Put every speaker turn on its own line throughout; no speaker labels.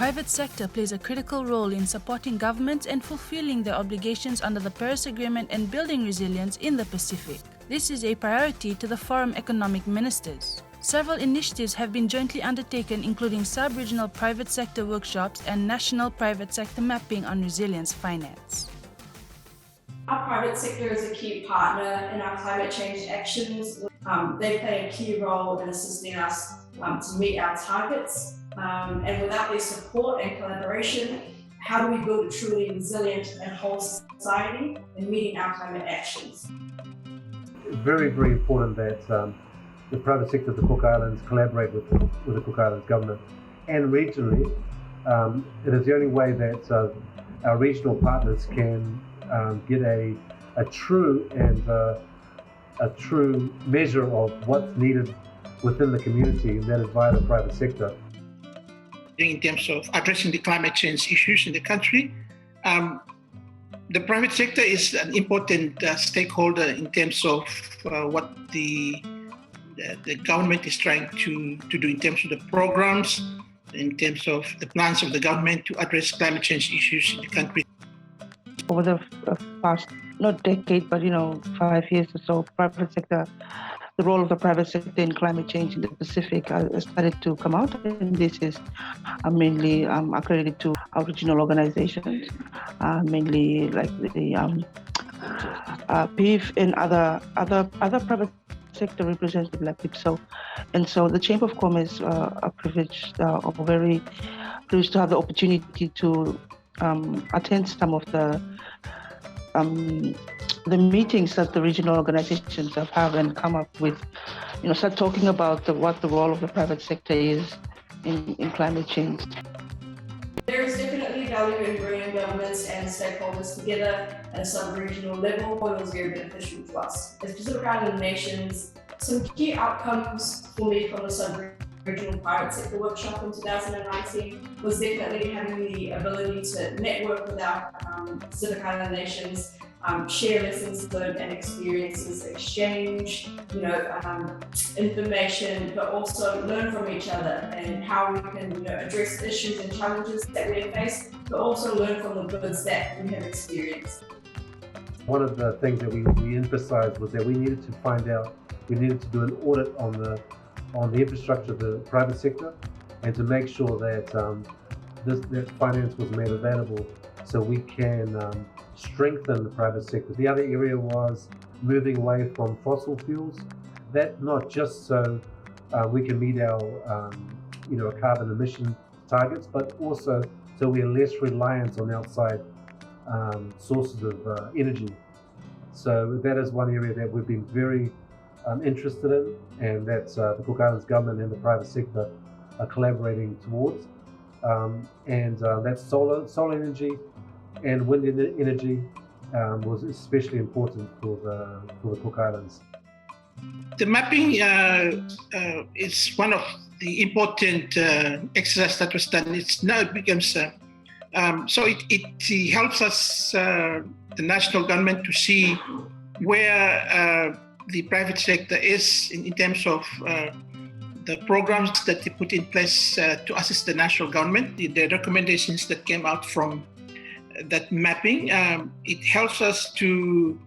private sector plays a critical role in supporting governments and fulfilling their obligations under the Paris Agreement and building resilience in the Pacific. This is a priority to the Forum Economic Ministers. Several initiatives have been jointly undertaken, including sub-regional private sector workshops and national private sector mapping on resilience finance.
Our private sector is a key partner in our climate change actions. They play a key role in assisting us to meet our targets. And without their support and collaboration, how do we build a truly resilient and whole society in meeting our climate actions?
It's very, very important that the private sector of the Cook Islands collaborate with the Cook Islands government and regionally. It is the only way that our regional partners can get a true measure of what's needed within the community, and that is via the private sector.
In terms of addressing the climate change issues in the country, the private sector is an important stakeholder in terms of what the government is trying to do in terms of the programs, in terms of the plans of the government to address climate change issues in the country.
Over the past, not decade, but 5 years or so, private sector, the role of the private sector in climate change in the Pacific has started to come out, and this is mainly accredited to our regional organizations, mainly like the PIF and other private sector representative like IPSO. And so the Chamber of Commerce are privileged or very pleased to have the opportunity to attend some of the meetings that the regional organizations have and come up with, start talking about what the role of the private sector is in climate change.
There is definitely value in bringing governments and stakeholders together at a sub-regional level. It was very beneficial to us. As Pacific Island nations, some key outcomes for me from the sub-regional private sector workshop in 2019 was definitely having the ability to network with our Pacific Island nations, share lessons learned and experiences, exchange, information, but also learn from each other and how we can address issues and challenges that we have faced, but also learn from the goods that we have experienced.
One of the things that we emphasized was that we needed to do an audit on the infrastructure of the private sector and to make sure that that finance was made available so we can strengthen the private sector. The other area was moving away from fossil fuels. That not just so we can meet our carbon emission targets, but also so we are less reliant on outside sources of energy. So that is one area that we've been very interested in, and that the Cook Islands government and the private sector are collaborating towards. And that's solar energy and wind energy was especially important for the Cook Islands.
The mapping is one of the important exercises that was done. It becomes so it helps us, the national government, to see where the private sector is in terms of the programs that they put in place to assist the national government. The recommendations that came out from that mapping, it helps us to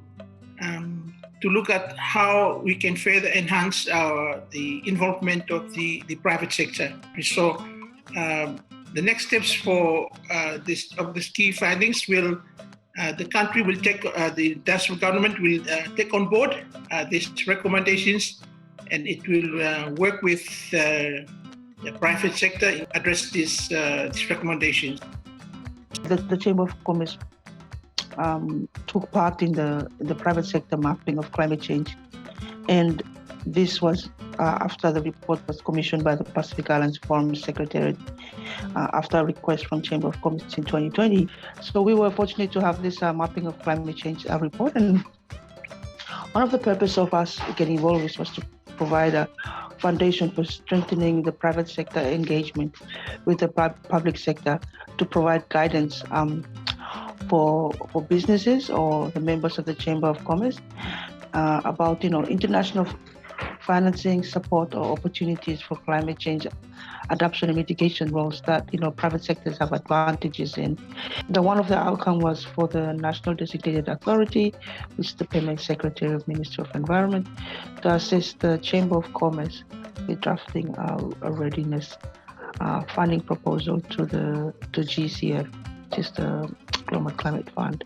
look at how we can further enhance the involvement of the private sector. So the next steps for these key findings will the country will take, the national government will take on board these recommendations, and it will work with the private sector to address these recommendations.
The Chamber of Commerce took part in the private sector mapping of climate change, and this was after the report was commissioned by the Pacific Islands Forum Secretariat after a request from Chamber of Commerce in 2020. So we were fortunate to have this mapping of climate change report, and one of the purpose of us getting involved was to provide a foundation for strengthening the private sector engagement with the public sector to provide guidance for businesses or the members of the Chamber of Commerce about international financing, support, or opportunities for climate change adaptation and mitigation roles that private sectors have advantages in. One of the outcome was for the National Designated Authority, which is the Permanent Secretary of Ministry of Environment, to assist the Chamber of Commerce with drafting a readiness funding proposal to GCF, which is the Global Climate Fund.